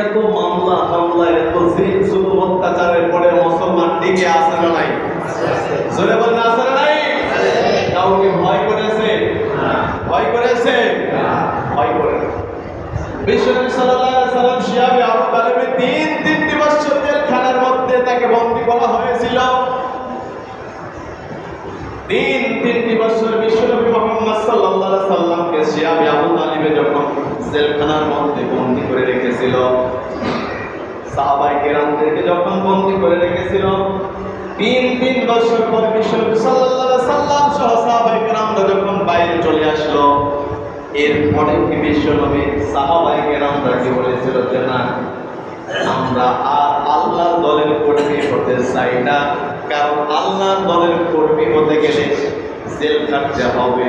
এত মামলা হামলা, এত জুলুম অত্যাচারের পরে মুসলমান টিকে আছে না নাই? জোরে বলেন আছে না নাই? কাউকে ভয় করেছে? ভয় করেছে? ভয় করে না। বিশ্বনবী সাল্লাল্লাহু আলাইহি সাল্লাম শিয়াবে আবু তালেবের তিনটি বছর জেলখানার মধ্যে তাকে বন্দী করা হয়েছিল। তিনটি বছর বিশ্বনবী মুহাম্মদ সাল্লাল্লাহু আলাইহি সাল্লামকে শিয়াবে আবু তালেবে যখন জেলখানার মধ্যে বন্দী করে রেখেছিল, সাহাবায়ে কেরামদেরকে যখন বন্দী করে রেখেছিল, তিন বছর পর বিশ্বনবী সাল্লাল্লাহু আলাইহি সাল্লাম সহ সাহাবায়ে কেরামরা যখন বাইরে চলে আসলো, এরপরে কি বিশ্বনবী সাহাবায়ে কেরামরা কি বলেছিল যে না, আমরা আর আল্লাহর দলের কর্মী হতে চাই না, কারণ আল্লাহর দলের কর্মী হতে গেলে জেল কাটতে হবে।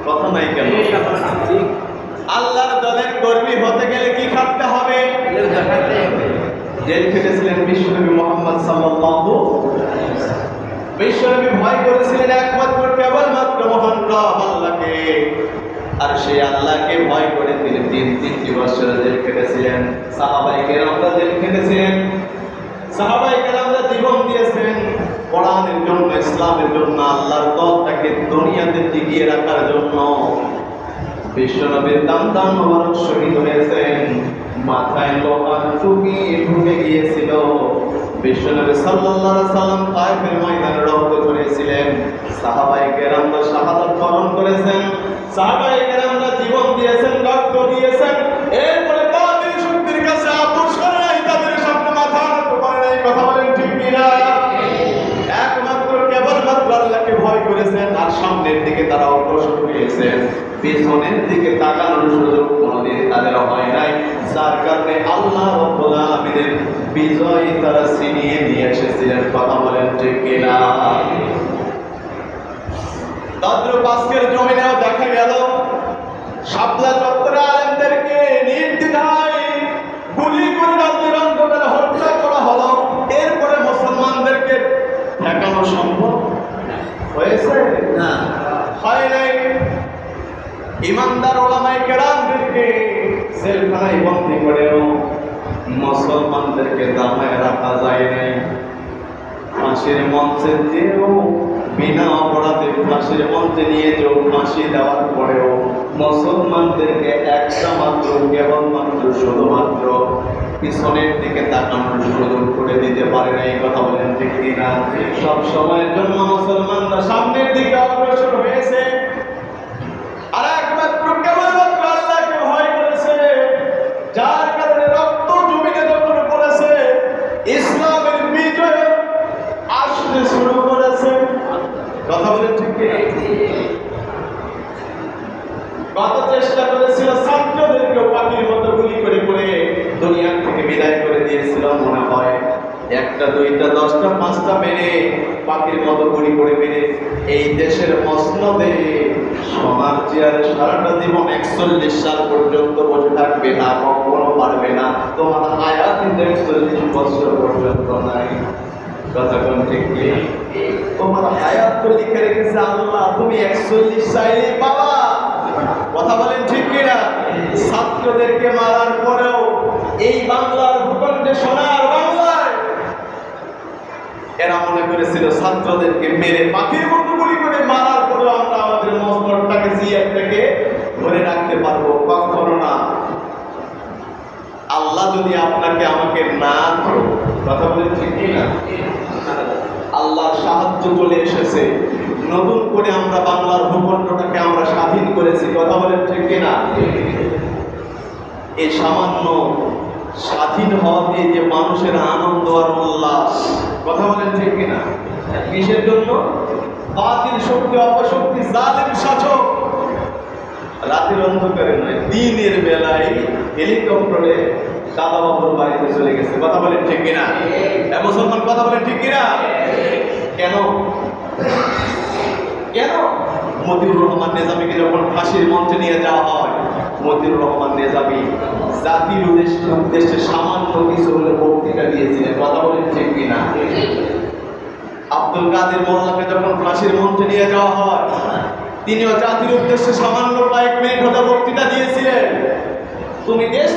কথা নাই কেন? আল্লাহর দলের কর্মী হতে গেলে কি খাটতে হবে? জেল খেটেছিলেন বিশ্বনবী মুহাম্মদ সাল্লাল্লাহু আলাইহি ওয়াসাল্লাম। বিশ্বনবী ভয় করেছিলেন একমাত্র কেবলমাত্র মহান রব আল্লাহকে, আর সেই আল্লাহকে ভয় করে তিনি তিনটি বছর জেল খেটেছিলেন। সাহাবায়ে কেরামরা জেল খেটেছিলেন, সাহাবায়ে কেরামরা জীবন দিয়েছেন কোরআনের জন্য, ইসলামের জন্য, আল্লাহর দলটাকে দুনিয়াতে টিকিয়ে রাখার জন্য। বিশ্বনবীর দাম মোবারক শহীদ হয়েছেন, মাথায় লোহার টুপি ঢুকে গিয়েছিল। বিশ্বনবী সাল্লাল্লাহু আলাইহি সাল্লাম তায়েফের ময়দানে রক্ত ঝরিয়েছিলেন, সাহাবায়ে কেরামরা শাহাদাত বরণ করেছেন, সাহাবায়ে কেরামরা জীবন দিয়েছেন, রক্ত দিয়েছেন। এরপরে বাতিল শক্তির কাছে আপোষ করে নাই, তাদের সামনে মাথা নত করে নাই। কথা বলেন ঠিক কিনা? একমাত্র কেবলমাত্র আল্লাহকে ভয় করেছেন, আর সামনের দিকে তারা অগ্রসর হয়েছেন, পিছনের দিকে তাকানোর সুযোগ কোনোদিন তাদের হয় নাই। যার কারণে আল্লাহ রাব্বুল আলামিনের বিজয় তারা ছিনিয়ে নিয়ে এসেছিলেন। কথা বলেন ঠিক কিনা? তদ্রূপ আজকের জমিনেও দেখা গেল শাপলা চত্বরে আলেমদেরকে নির্দ্বিধায় গুলি করে রাতের অন্ধকারে হত্যা করা হলো। এরপরে মুসলমানদেরকে ঠেকানো সম্ভব হয়েছে? না, হয় নাই। ইমানদার ওলামায়ে কেরামদেরকে জেলখানায় বন্দী করেও মুসলমানদেরকে দামায় রাখা যায় নাই। ফাঁসির মঞ্চে যেও বিনা অপরাধে ফাঁসির মঞ্চে নিয়ে যেও ফাঁসি দেওয়ার পরেও মুসলমানদেরকে একটা মাত্র কেবলমাত্র শুধুমাত্র পিছনের দিকে তাকানোর সুযোগ করে দিতে পারে না। এই কথা বলেন ঠিক কিনা? সব সময়ের জন্য মুসলমানরা সামনের দিকে অগ্রসর হয়েছে, আর একমাত্র কেবলমাত্র আল্লাহকে ভয় করেছে, যার কারণে রক্ত জমিনে যখন পড়েছে ইসলামের বিজয় আসতে শুরু করেছে। কথা বলেন ঠিক কিনা? কত চেষ্টা করেছিল ছাত্রদেরকে পাখির মতো গুলি করে করে দুনিয়া থেকে বিদায় করে দিয়েছিল, মনে হয় একটা দুইটা 10টা 5টা মেরে পাখির মতো গুলি করে মেরে এই দেশের মসনদে সোনার চেয়ারে সারাটা জীবন 41 সাল পর্যন্ত বসে থাকবে না, কখনো পারবে না। তোমার হায়াত 41 বছর পর্যন্ত নাই। কথা কোন ঠিক কি? তোমার হায়াত তো লিখে রেখেছে আল্লাহ, তুমি 41 চাইলে বাবা। কথা বলেন ঠিক কিনা? ছাত্রদেরকে মারার পরেও এই বাংলার ভূখণ্ডে, সোনার বাংলায় এরা মনে করেছিল ছাত্রদেরকে মেরে পাখির মতো গুলি করে মারার পরেও আমরা আমাদের মসনদটাকে জিয়ারটাকে ধরে রাখতে পারবো। কখনো না। আল্লাহ যদি আপনাকে আমাকে না ধরো, কথা বলেন ঠিক কিনা? আল্লাহর সাহায্য চলে এসেছে, নতুন করে আমরা বাংলার ভূখণ্ডটাকে আমরা স্বাধীন করেছি। কথা বলেন ঠিক কিনা? এই সামান্য স্বাধীন হওয়াতে যে মানুষের আনন্দ আর উল্লাস, কথা বলেন ঠিক কিনা? কিসের জন্য? বাতিল শক্তি, অপশক্তি, জালিম শাসক রাতের অন্ধকারে নয়, দিনের বেলায় হেলিকপ্টারে দাদা বাবুর বাড়িতে চলে গেছে। কথা বলেন ঠিক কিনা? মুসলমান কথা বলেন ঠিক কিনা? কেন? কেন? মতিউর রহমান নিজামীকে যখন ফাঁসির মঞ্চে নিয়ে যাওয়া হয়, মতিউর রহমান নিজামী জাতির উদ্দেশ্যে সামান্য কিছু হলে বক্তৃতা দিয়েছিলেন। কথা বলেন ঠিক কিনা? আব্দুল কাদের মোল্লাকে যখন ফাঁসির মঞ্চে নিয়ে যাওয়া হয়, তিনিও জাতির উদ্দেশ্যে সামান্য কয়েক মিনিট হতে বক্তৃতা দিয়েছিলেন। তুমি দেশ